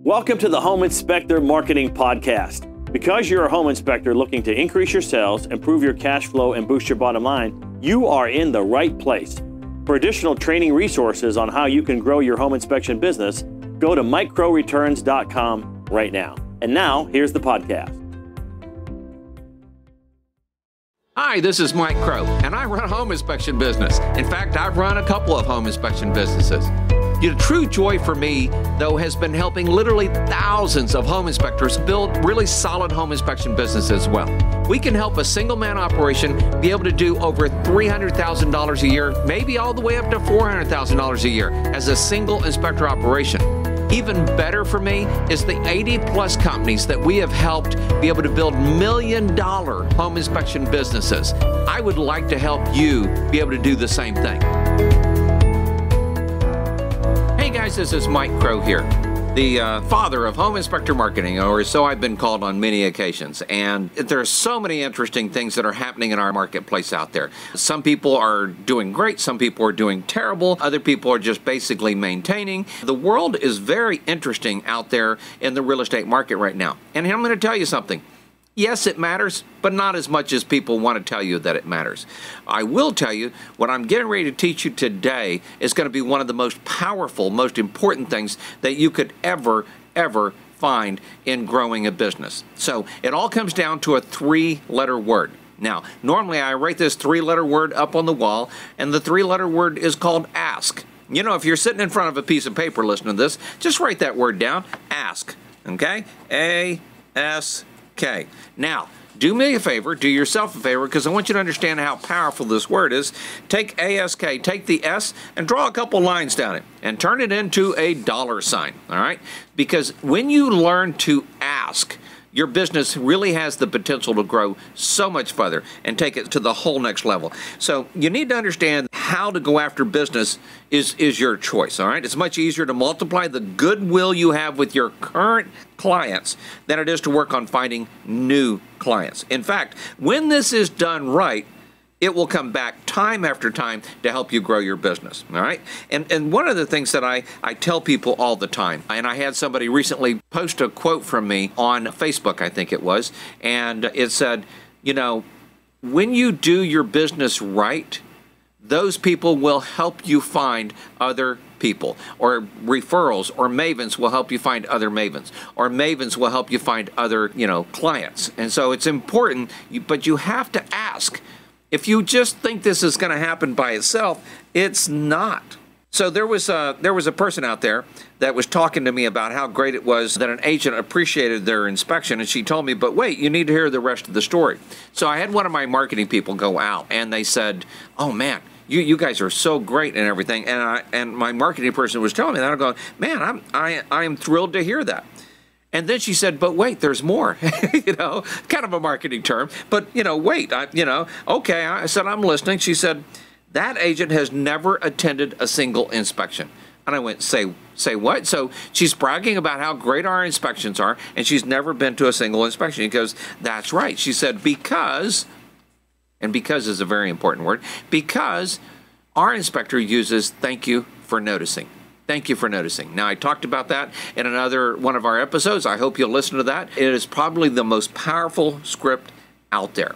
Welcome to the Home Inspector Marketing Podcast. Because you're a home inspector looking to increase your sales, improve your cash flow, and boost your bottom line, you are in the right place. For additional training resources on how you can grow your home inspection business, go to microreturns.com right now. And now, here's the podcast. Hi, this is Mike Crow, and I run a home inspection business. In fact, I've run a couple of home inspection businesses. The true joy for me, though, has been helping literally thousands of home inspectors build really solid home inspection businesses as well. We can help a single-man operation be able to do over $300,000 a year, maybe all the way up to $400,000 a year as a single inspector operation. Even better for me is the 80-plus companies that we have helped be able to build million-dollar home inspection businesses. I would like to help you be able to do the same thing. Hey guys, this is Mike Crow here, the father of home inspector marketing, or so I've been called on many occasions. And there are so many interesting things that are happening in our marketplace out there. Some people are doing great, some people are doing terrible, other people are just basically maintaining. The world is very interesting out there in the real estate market right now. And I'm going to tell you something. Yes, it matters, but not as much as people want to tell you that it matters. I will tell you, what I'm getting ready to teach you today is going to be one of the most powerful, most important things that you could ever find in growing a business. So it all comes down to a three-letter word. Now, normally I write this three-letter word up on the wall, and the three-letter word is called ask. You know, if you're sitting in front of a piece of paper listening to this, just write that word down, ask, okay? A-S-K. Okay, now, do me a favor, do yourself a favor, because I want you to understand how powerful this word is. Take ASK, take the S, and draw a couple lines down it, and turn it into a dollar sign, all right? Because when you learn to ask, your business really has the potential to grow so much further and take it to the whole next level. So you need to understand how to go after business is your choice, all right? It's much easier to multiply the goodwill you have with your current clients than it is to work on finding new clients. In fact, when this is done right, it will come back time after time to help you grow your business, all right? And one of the things that I tell people all the time, and I had somebody recently post a quote from me on Facebook, I think it was, and it said, you know, when you do your business right, those people will help you find other people, or referrals, or mavens will help you find other mavens, or mavens will help you find other, clients. And so it's important, but you have to ask. If you just think this is going to happen by itself, it's not. So there was a person out there that was talking to me about how great it was that an agent appreciated their inspection, and she told me, but wait, you need to hear the rest of the story. So I had one of my marketing people go out, and they said, oh man, you guys are so great and everything. And my marketing person was telling me that. I'm going, man, I am thrilled to hear that. And then she said, but wait, there's more, kind of a marketing term, but, wait, okay. I said, I'm listening. She said, that agent has never attended a single inspection. And I went, say what? So she's bragging about how great our inspections are, and she's never been to a single inspection. He goes, that's right. She said, because, and because is a very important word, because our inspector uses thank you for noticing. Thank you for noticing. Now, I talked about that in another one of our episodes. I hope you'll listen to that. It is probably the most powerful script out there.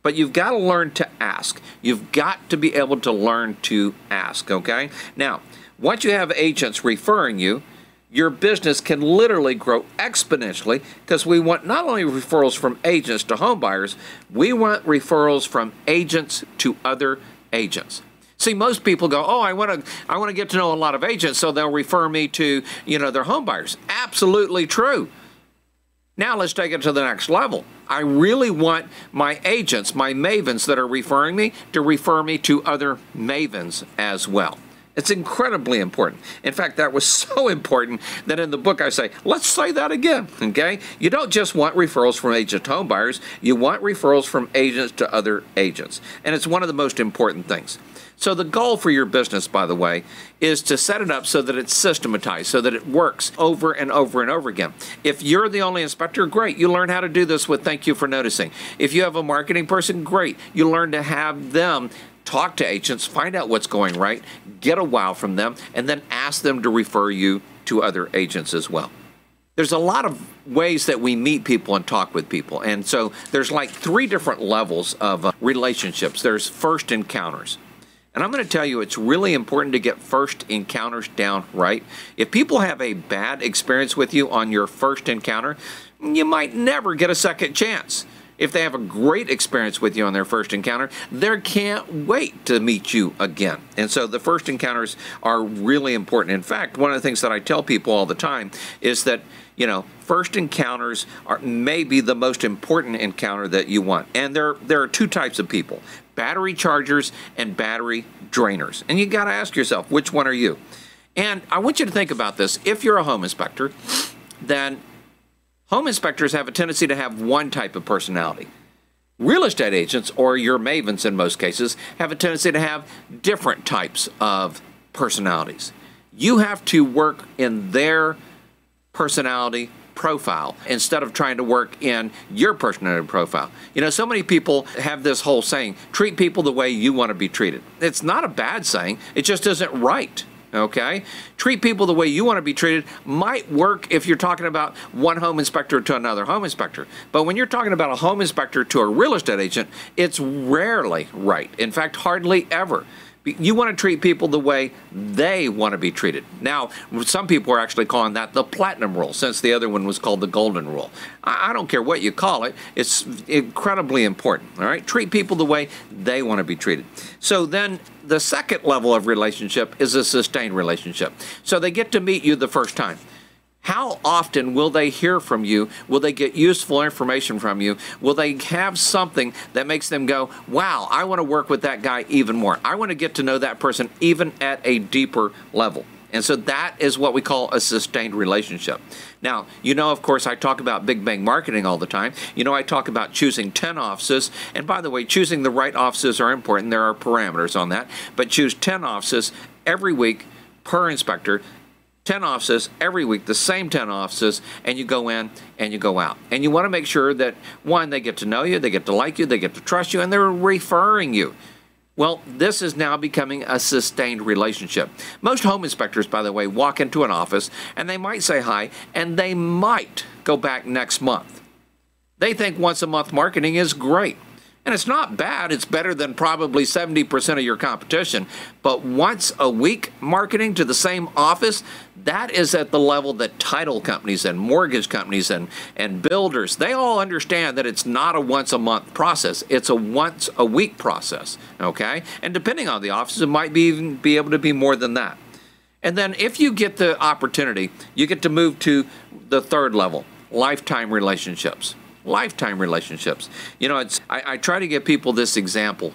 But you've got to learn to ask. You've got to be able to learn to ask, okay? Now, once you have agents referring you, your business can literally grow exponentially, because we want not only referrals from agents to home buyers, we want referrals from agents to other agents. See, most people go, oh, I want to get to know a lot of agents, so they'll refer me to, their home buyers. Absolutely true. Now let's take it to the next level. I really want my agents, my mavens that are referring me, to refer me to other mavens as well. It's incredibly important. In fact, that was so important that in the book I say, let's say that again, okay? You don't just want referrals from agents to home buyers, you want referrals from agents to other agents. And it's one of the most important things. So the goal for your business, by the way, is to set it up so that it's systematized, so that it works over and over and over again. If you're the only inspector, great. You learn how to do this with thank you for noticing. If you have a marketing person, great. You learn to have them talk to agents, find out what's going right, get a wow from them, and then ask them to refer you to other agents as well. There's a lot of ways that we meet people and talk with people. And so there's like 3 different levels of relationships. There's first encounters. And I'm going to tell you, it's really important to get first encounters down right. If people have a bad experience with you on your first encounter, you might never get a second chance. If they have a great experience with you on their first encounter, they can't wait to meet you again. And so the first encounters are really important. In fact, one of the things that I tell people all the time is that, first encounters are maybe the most important encounter that you want. And there are 2 types of people: battery chargers and battery drainers. And you got to ask yourself, which one are you? And I want you to think about this. If you're a home inspector, then home inspectors have a tendency to have one type of personality. Real estate agents, or your mavens in most cases, have a tendency to have different types of personalities. You have to work in their personality profile instead of trying to work in your personality profile. So many people have this whole saying, treat people the way you want to be treated. It's not a bad saying, it just isn't right. Okay? Treat people the way you want to be treated might work if you're talking about one home inspector to another home inspector. But when you're talking about a home inspector to a real estate agent, it's rarely right. In fact, hardly ever. You want to treat people the way they want to be treated. Now, some people are actually calling that the platinum rule, since the other one was called the golden rule. I don't care what you call it. It's incredibly important. All right? Treat people the way they want to be treated. So then the second level of relationship is a sustained relationship. So they get to meet you the first time. How often will they hear from you? Will they get useful information from you? Will they have something that makes them go, wow, I want to work with that guy even more. I want to get to know that person even at a deeper level. And so that is what we call a sustained relationship. Now, of course, I talk about Big Bang Marketing all the time. I talk about choosing 10 offices. And by the way, choosing the right offices are important. There are parameters on that. But choose 10 offices every week per inspector. 10 offices every week, the same 10 offices, and you go in and you go out. And you want to make sure that, one, they get to know you, they get to like you, they get to trust you, and they're referring you. Well, this is now becoming a sustained relationship. Most home inspectors, by the way, walk into an office and they might say hi, and they might go back next month. They think once a month marketing is great. And it's not bad. It's better than probably 70% of your competition. But once a week marketing to the same office, that is at the level that title companies and mortgage companies and builders, they all understand that it's not a once a month process. It's a once a week process, okay? And depending on the office, it might even be able to be more than that. And then if you get the opportunity, you get to move to the third level, lifetime relationships. Lifetime relationships. I try to give people this example.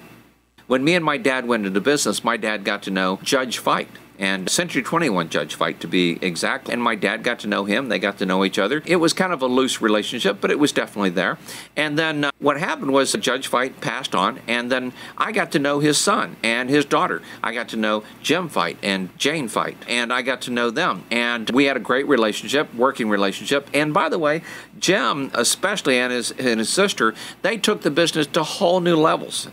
When me and my dad went into business, my dad got to know Judge Fite, and Century 21 Judge Fite to be exact. And my dad got to know him. They got to know each other. It was kind of a loose relationship, but it was definitely there. And then what happened was Judge Fite passed on, and then I got to know his son and his daughter. I got to know Jim Fite and Jane Fite, and I got to know them. And we had a great relationship, working relationship. And by the way, Jim, especially, and his sister, they took the business to whole new levels.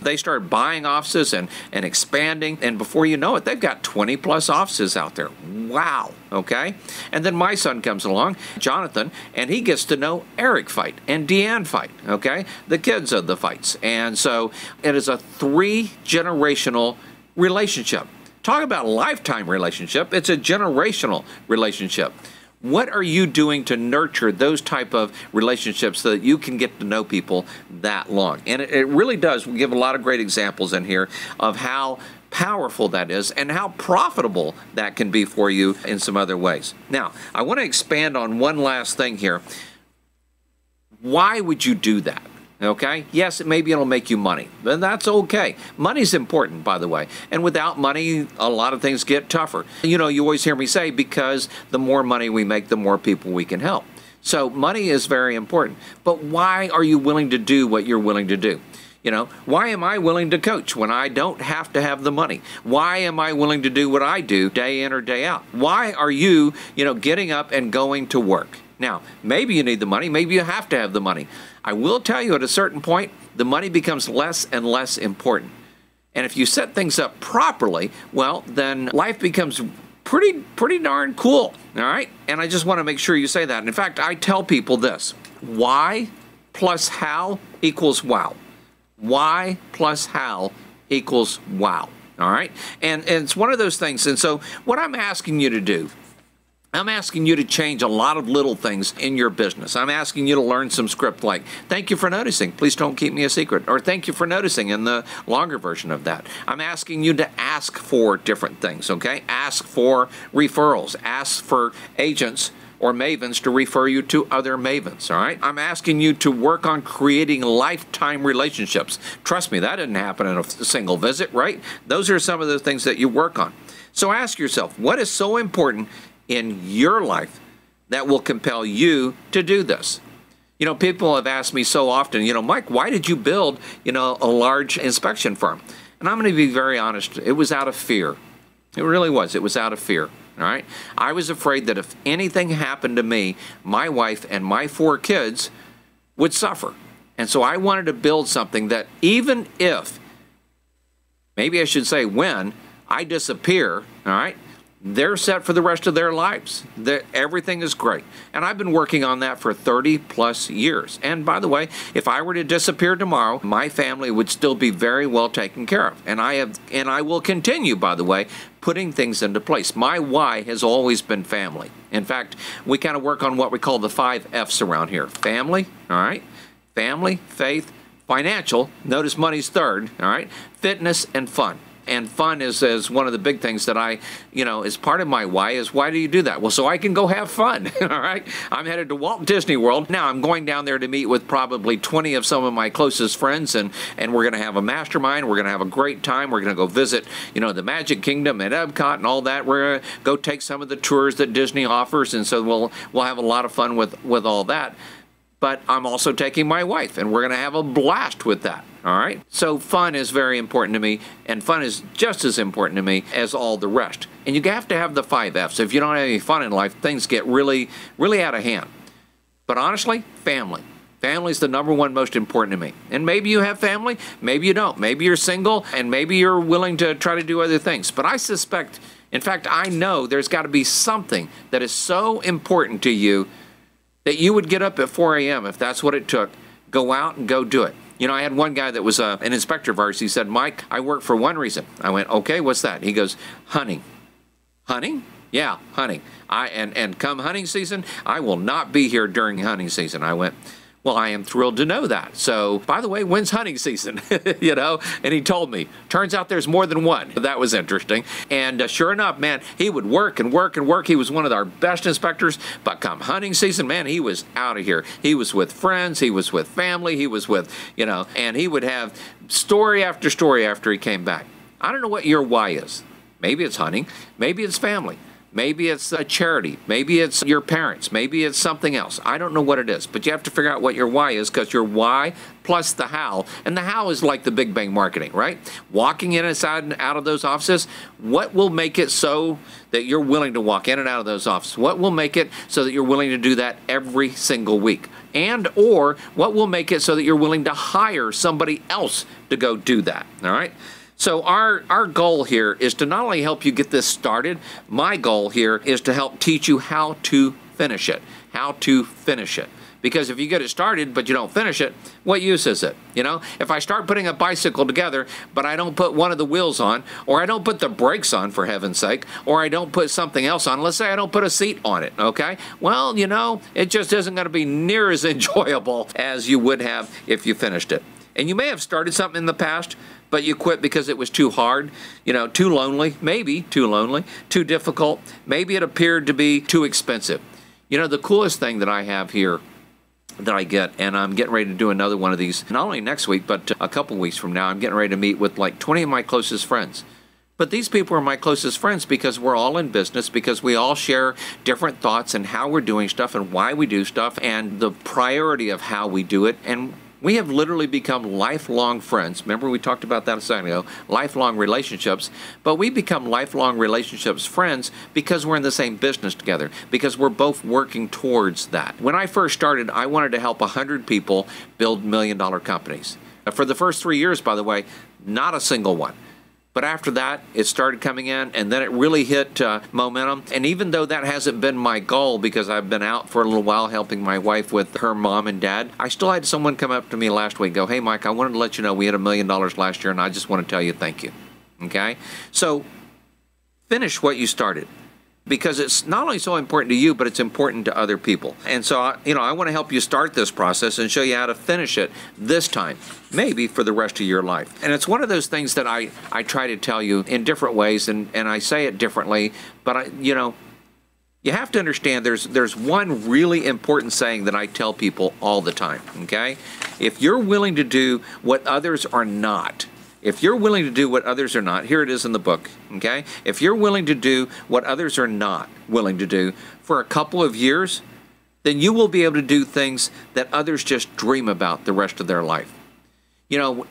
They started buying offices and expanding, and before you know it, they've got 20 plus offices out there. Wow. Okay. And then my son comes along, Jonathan, and he gets to know Eric Fite and Deanne Fite. Okay. The kids of the Fites. And so it is a 3-generational relationship. Talk about a lifetime relationship. It's a generational relationship. What are you doing to nurture those type of relationships so that you can get to know people that long? And it really does. We give a lot of great examples in here of how powerful that is and how profitable that can be for you in some other ways. Now, I want to expand on one last thing here. Why would you do that? Okay? Yes, maybe it'll make you money, but that's okay. Money's important, by the way. And without money, a lot of things get tougher. You always hear me say, because the more money we make, the more people we can help. So money is very important. But why are you willing to do what you're willing to do? Why am I willing to coach when I don't have to have the money? Why am I willing to do what I do day in or day out? Why are you, getting up and going to work? Now, maybe you need the money. Maybe you have to have the money. I will tell you, at a certain point, the money becomes less and less important. And if you set things up properly, well, then life becomes pretty darn cool, all right? And I just want to make sure you say that. And in fact, I tell people this: why plus how equals wow. Why plus how equals wow, all right? And it's one of those things. And so what I'm asking you to do, I'm asking you to change a lot of little things in your business. I'm asking you to learn some script like, thank you for noticing, please don't keep me a secret, or thank you for noticing in the longer version of that. I'm asking you to ask for different things, okay? Ask for referrals. Ask for agents or mavens to refer you to other mavens, all right? I'm asking you to work on creating lifetime relationships. Trust me, that didn't happen in a single visit, right? Those are some of the things that you work on. So ask yourself, what is so important in your life that will compel you to do this? You know, people have asked me so often, Mike, why did you build, a large inspection firm? And I'm going to be very honest. It was out of fear. It really was. It was out of fear. All right. I was afraid that if anything happened to me, my wife and my 4 kids would suffer. And so I wanted to build something that even if, maybe I should say when, I disappear, all right, they're set for the rest of their lives. Everything is great. And I've been working on that for 30 plus years. And by the way, if I were to disappear tomorrow, my family would still be very well taken care of. And I will continue, by the way, putting things into place. My why has always been family. In fact, we kind of work on what we call the 5 F's around here. Family, all right? Family, faith, financial, notice money's third, all right? Fitness and fun. And fun is one of the big things that I, is part of my why is, why do you do that? Well, so I can go have fun, all right? I'm headed to Walt Disney World. Now, I'm going down there to meet with probably 20 of some of my closest friends, and we're going to have a mastermind. We're going to have a great time. We're going to go visit, the Magic Kingdom and Epcot and all that. We're going to go take some of the tours that Disney offers, and so we'll have a lot of fun with all that. But I'm also taking my wife, and we're going to have a blast with that. All right? So fun is very important to me, and fun is just as important to me as all the rest. And you have to have the 5 F's. If you don't have any fun in life, things get really, really out of hand. But honestly, family. Family is the #1 most important to me. And maybe you have family, maybe you don't. Maybe you're single, and maybe you're willing to try to do other things. But I suspect, in fact, I know there's got to be something that is so important to you that you would get up at 4 a.m. if that's what it took, go out and go do it. I had one guy that was an inspector of ours. He said, Mike, I work for one reason. I went, okay, what's that? He goes, hunting. Hunting? Yeah, hunting. And come hunting season, I will not be here during hunting season. I went, well, I am thrilled to know that. So, by the way, when's hunting season? And he told me. Turns out there's more than one. That was interesting. And sure enough, man, he would work and work and work. He was one of our best inspectors. But come hunting season, man, he was out of here. He was with friends. He was with family. He was with, and he would have story after story after he came back. I don't know what your why is. Maybe it's hunting. Maybe it's family. Maybe it's a charity. Maybe it's your parents. Maybe it's something else. I don't know what it is, but you have to figure out what your why is, because your why plus the how, and the how is like the Big Bang marketing, right? Walking in inside and out of those offices, what will make it so that you're willing to walk in and out of those offices? What will make it so that you're willing to do that every single week? And or what will make it so that you're willing to hire somebody else to go do that, all right? So our goal here is to not only help you get this started, my goal here is to help teach you how to finish it. How to finish it. Because if you get it started but you don't finish it, what use is it? If I start putting a bicycle together but I don't put one of the wheels on, or I don't put the brakes on, for heaven's sake, or I don't put something else on, let's say I don't put a seat on it, okay? Well, it just isn't going to be near as enjoyable as you would have if you finished it. And you may have started something in the past, but you quit because it was too hard, too lonely, maybe too lonely, too difficult. Maybe it appeared to be too expensive. The coolest thing that I have here that I get, and I'm getting ready to do another one of these, not only next week, but a couple weeks from now, I'm getting ready to meet with like 20 of my closest friends. But these people are my closest friends because we're all in business, because we all share different thoughts and how we're doing stuff and why we do stuff and the priority of how we do it. And we have literally become lifelong friends. Remember, we talked about that a second ago, lifelong relationships. But we become lifelong relationships friends because we're in the same business together, because we're both working towards that. When I first started, I wanted to help 100 people build $1 million companies. For the first 3 years, by the way, not a single one. But after that, it started coming in, and then it really hit momentum. And even though that hasn't been my goal, because I've been out for a little while helping my wife with her mom and dad, I still had someone come up to me last week and go, "Hey, Mike, I wanted to let you know we had $1 million last year, and I just want to tell you thank you." Okay? So finish what you started, because it's not only so important to you, but it's important to other people. And so, I want to help you start this process and show you how to finish it this time, maybe for the rest of your life. And it's one of those things that I try to tell you in different ways, and I say it differently, but you have to understand there's one really important saying that I tell people all the time, okay? If you're willing to do what others are not, if you're willing to do what others are not, here it is in the book, okay? If you're willing to do what others are not willing to do for a couple of years, then you will be able to do things that others just dream about the rest of their life.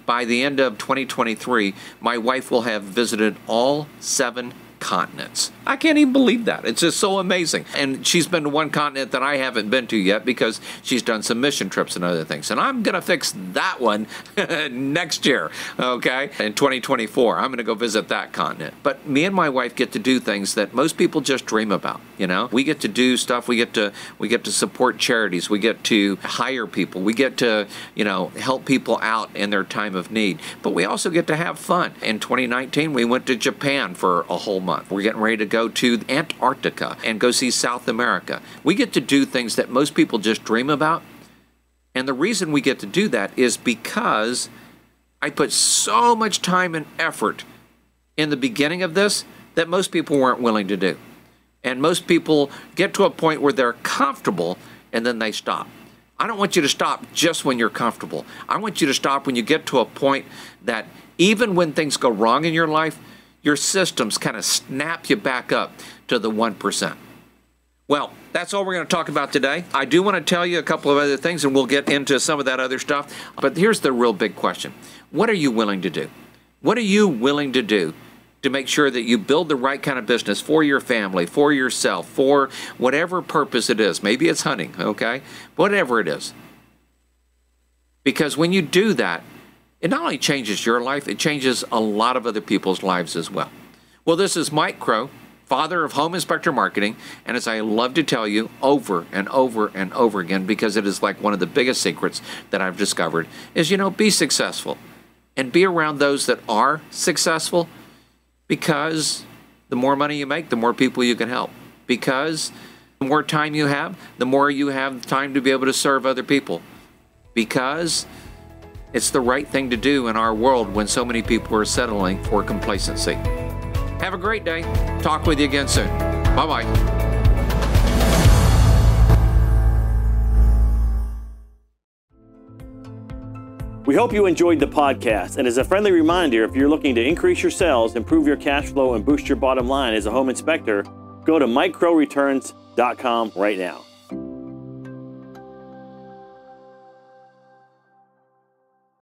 By the end of 2023, my wife will have visited all 7 continents. I can't even believe that. It's just so amazing. And she's been to one continent that I haven't been to yet because she's done some mission trips and other things. And I'm going to fix that one next year, okay? In 2024, I'm going to go visit that continent. But me and my wife get to do things that most people just dream about, We get to do stuff. We get to support charities. We get to hire people. We get to, help people out in their time of need. But we also get to have fun. In 2019, we went to Japan for a whole month. We're getting ready to go to Antarctica and go see South America. We get to do things that most people just dream about. And the reason we get to do that is because I put so much time and effort in the beginning of this that most people weren't willing to do. And most people get to a point where they're comfortable and then they stop. I don't want you to stop just when you're comfortable. I want you to stop when you get to a point that even when things go wrong in your life, your systems kind of snap you back up to the 1%. Well, that's all we're going to talk about today. I do want to tell you a couple of other things, and we'll get into some of that other stuff. But here's the real big question. What are you willing to do? What are you willing to do to make sure that you build the right kind of business for your family, for yourself, for whatever purpose it is? Maybe it's hunting, okay? Whatever it is. Because when you do that, it not only changes your life, it changes a lot of other people's lives as well. Well, this is Mike Crow, father of Home Inspector Marketing, and as I love to tell you over and over and over again, because it is like one of the biggest secrets that I've discovered, is, be successful. And be around those that are successful, because the more money you make, the more people you can help. Because the more time you have, the more you have time to be able to serve other people. Because it's the right thing to do in our world when so many people are settling for complacency. Have a great day. Talk with you again soon. Bye-bye. We hope you enjoyed the podcast. And as a friendly reminder, if you're looking to increase your sales, improve your cash flow, and boost your bottom line as a home inspector, go to MikeCrowReturns.com right now.